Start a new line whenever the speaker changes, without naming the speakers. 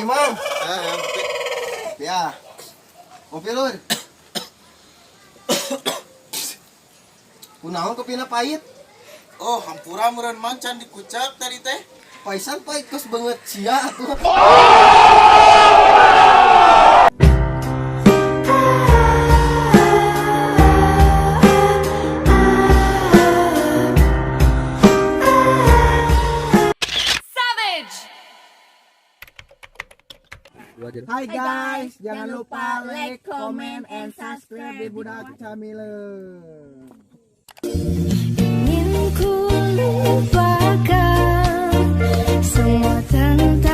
Imam. Ya. Kopi lur. Kunaon kopina pahit?
Oh, hampura meureun mancan dikucak tadi teh.
Paisan pahit kos banget sia atuh.
Hai guys, jangan lupa like, comment, and subscribe di Budak Camile.
Ingin ku lupakan semua tentang